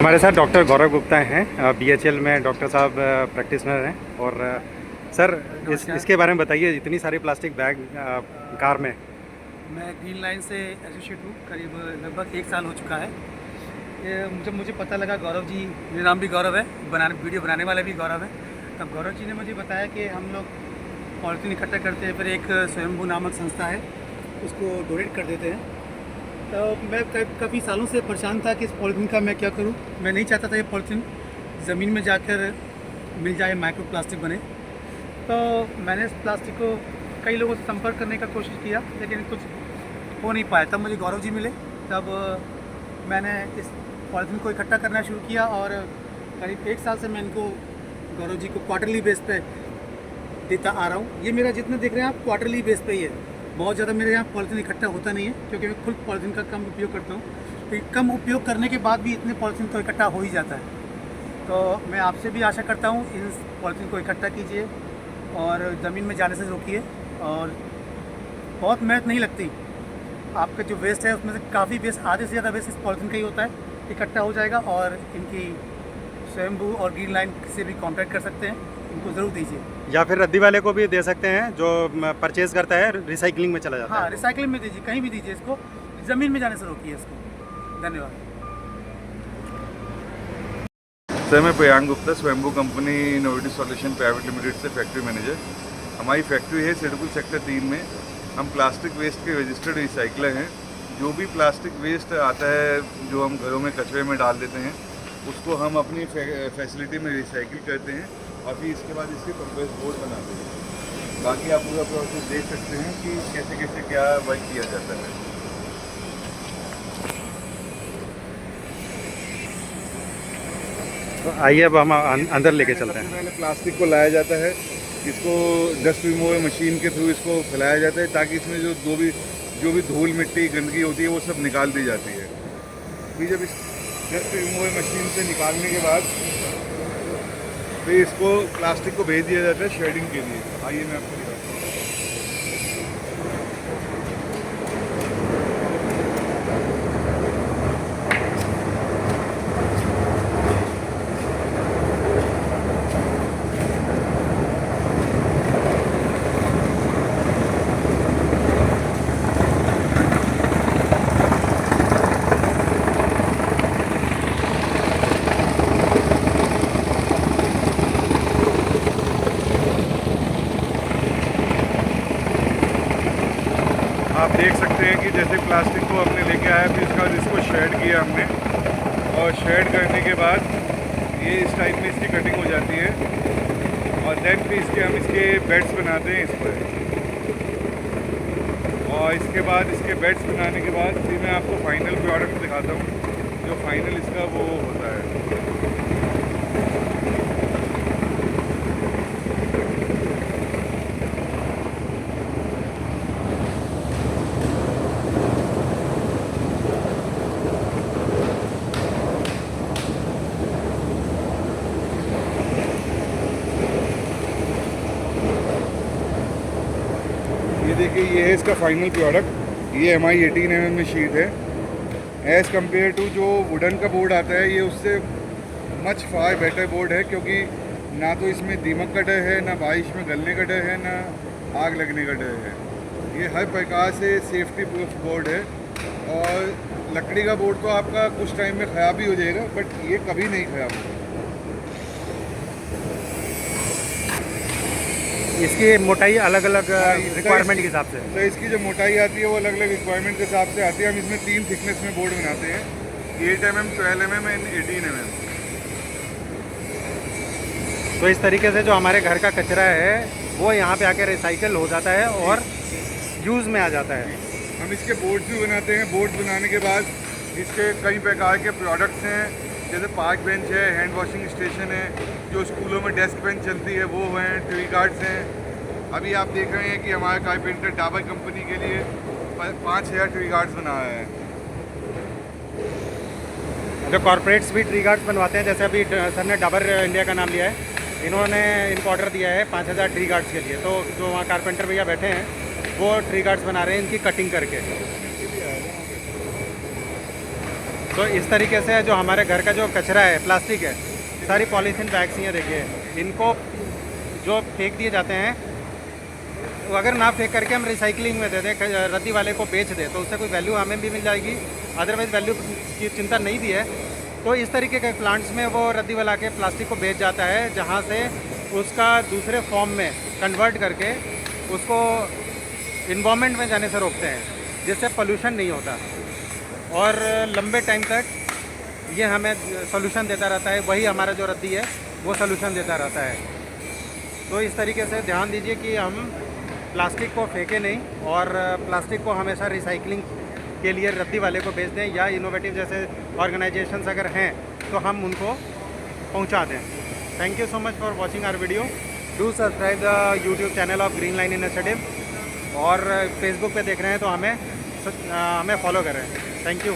हमारे साथ डॉक्टर गौरव गुप्ता हैं, बीएचएल में डॉक्टर साहब प्रैक्टिशनर हैं। और सर इसके बारे में बताइए, इतनी सारी प्लास्टिक बैग कार में। मैं ग्रीन लाइन से एसोसिएट हूँ, करीब लगभग 1 साल हो चुका है। ये मुझे पता लगा, गौरव जी, मेरा नाम भी गौरव है, वीडियो बनाने वाले भी गौरव है। तब गौरव जी ने मुझे बताया कि हम लोग पॉलिथीन इकट्ठा करते हैं, फिर एक स्वयंभू नामक संस्था है, उसको डोनेट कर देते हैं। तो मैं काफ़ी सालों से परेशान था कि इस पॉलिथीन का मैं क्या करूं। मैं नहीं चाहता था ये पॉलिथीन ज़मीन में जाकर मिल जाए, माइक्रो प्लास्टिक बने। तो मैंने इस प्लास्टिक को कई लोगों से संपर्क करने का कोशिश किया, लेकिन कुछ हो नहीं पाया। तब मुझे गौरव जी मिले, तब मैंने इस पॉलिथीन को इकट्ठा करना शुरू किया। और करीब 1 साल से मैं इनको, गौरव जी को, क्वार्टरली बेस पे देता आ रहा हूँ। ये मेरा जितना देख रहे हैं आप, क्वार्टरली बेस पे ही है। बहुत ज़्यादा मेरे यहाँ पॉलिथीन इकट्ठा होता नहीं है, क्योंकि मैं खुद पॉलिथीन का कम उपयोग करता हूँ। तो कम उपयोग करने के बाद भी इतने पॉलिथीन तो इकट्ठा हो ही जाता है। तो मैं आपसे भी आशा करता हूँ, इस पॉलिथीन को इकट्ठा कीजिए और ज़मीन में जाने से रोकिए। और बहुत मेहनत नहीं लगती, आपका जो वेस्ट है उसमें से काफ़ी वेस्ट, आधे से ज़्यादा वेस्ट इस पॉलिथीन का ही होता है। इकट्ठा हो जाएगा और इनकी स्वयंभू और ग्रीन लाइन से भी कॉन्टैक्ट कर सकते हैं, इनको ज़रूर दीजिए। या फिर रद्दी वाले को भी दे सकते हैं, जो परचेज करता है रिसाइकलिंग में चला जाता है। हाँ, रिसाइकलिंग में दीजिए, कहीं भी दीजिए, इसको ज़मीन में जाने से रोकिए इसको। धन्यवाद सर। मैं प्रियांक गुप्ता, स्वयंभू company innovative solution private limited से फैक्ट्री मैनेजर। हमारी फैक्ट्री है सिडकुल सेक्टर 3 में। हम प्लास्टिक वेस्ट के रजिस्टर्ड रिसाइकलर हैं। जो भी प्लास्टिक वेस्ट आता है, जो हम घरों में कचरे में डाल देते हैं, उसको हम अपनी फैसिलिटी में रिसाइकिल करते हैं और फिर इसके बाद इसके कंपोस्ट बोर्ड बनाते हैं। बाकी आप पूरा प्रोसेस देख सकते हैं कि कैसे कैसे क्या वर्क किया जाता है। तो आइए अब हम अंदर लेके चलते हैं। पहले प्लास्टिक को लाया जाता है, इसको डस्ट रिमूवर मशीन के थ्रू इसको फैलाया जाता है, ताकि इसमें जो भी धूल मिट्टी गंदगी होती है वो सब निकाल दी जाती है। फिर जब इस डस्ट रिमूवर मशीन से निकालने के बाद फिर इसको प्लास्टिक को भेज दिया जाता है शेडिंग के लिए। आइए मैं आपको दिखाता हूँ। आप देख सकते हैं कि जैसे प्लास्टिक को हमने लेके आया, फिर इसको शेड किया हमने, और शेड करने के बाद ये इस टाइप में इसकी कटिंग हो जाती है। और देन फिर हम इसके बेड्स बनाते हैं इस पर। और इसके बाद इसके बेड्स बनाने के बाद फिर मैं आपको फाइनल प्रोडक्ट दिखाता हूँ, जो फाइनल इसका वो होता है। ये देखिए, ये है इसका फाइनल प्रोडक्ट। ये MI 18 mm में शीट है। एज़ कम्पेयर टू जो वुडन का बोर्ड आता है, ये उससे मच फार बेटर बोर्ड है, क्योंकि ना तो इसमें दीमक का डर है, ना बारिश में गलने का डर है, ना आग लगने का डर है। ये हर प्रकार से सेफ्टी प्रूफ बोर्ड है। और लकड़ी का बोर्ड तो आपका कुछ टाइम में ख़राब ही हो जाएगा, बट ये कभी नहीं ख़राब होगा। इसकी मोटाई अलग अलग रिक्वायरमेंट के हिसाब से। तो इसकी जो मोटाई आती है वो अलग अलग रिक्वायरमेंट के हिसाब से आती है। हम इसमें 3 थिकनेस में बोर्ड बनाते हैं, 8 mm, 12 mm एंड 18 mm। तो इस तरीके से जो हमारे घर का कचरा है वो यहाँ पे आके रिसाइकल हो जाता है और यूज़ में आ जाता है। हम इसके बोर्ड भी बनाते हैं। बोर्ड बनाने के बाद इसके कई प्रकार के प्रोडक्ट्स हैं, जैसे पार्क बेंच है, हैंड वॉशिंग स्टेशन है, जो स्कूलों में डेस्क बेंच चलती है वो हैं, ट्री गार्ड्स हैं। अभी आप देख रहे हैं कि हमारा कारपेंटर डाबर कंपनी के लिए 5000 ट्री गार्ड्स बनाया है। जो कॉर्पोरेट्स भी ट्री गार्ड्स बनवाते हैं, जैसे अभी सर ने डाबर इंडिया का नाम लिया है, इन्होंने इनको ऑर्डर दिया है 5000 ट्री गार्ड्स के लिए। तो जो वहाँ कारपेंटर भैया बैठे हैं वो ट्री गार्ड्स बना रहे हैं इनकी कटिंग करके। तो इस तरीके से जो हमारे घर का जो कचरा है, प्लास्टिक है, सारी पॉलीथीन बैग्स ही हैं, देखिए इनको जो फेंक दिए जाते हैं, वो अगर ना फेंक करके हम रिसाइकलिंग में दे दें, रद्दी वाले को बेच दें, तो उससे कोई वैल्यू हमें भी मिल जाएगी। अदरवाइज़ वैल्यू की चिंता नहीं भी है तो इस तरीके के प्लांट्स में वो रद्दी वाला के प्लास्टिक को बेच जाता है, जहाँ से उसका दूसरे फॉर्म में कन्वर्ट करके उसको इन्वायरमेंट में जाने से रोकते हैं, जिससे पोल्यूशन नहीं होता और लंबे टाइम तक ये हमें सोल्यूशन देता रहता है। वही हमारा जो रद्दी है वो सोल्यूशन देता रहता है। तो इस तरीके से ध्यान दीजिए कि हम प्लास्टिक को फेंके नहीं और प्लास्टिक को हमेशा रिसाइकलिंग के लिए रद्दी वाले को बेच दें, या इनोवेटिव जैसे ऑर्गेनाइजेशंस अगर हैं तो हम उनको पहुंचा दें। Thank you so much for watching our video. Do subscribe the YouTube channel of Green Line Initiative, और फेसबुक पे देख रहे हैं तो हमें फॉलो करें। Thank you.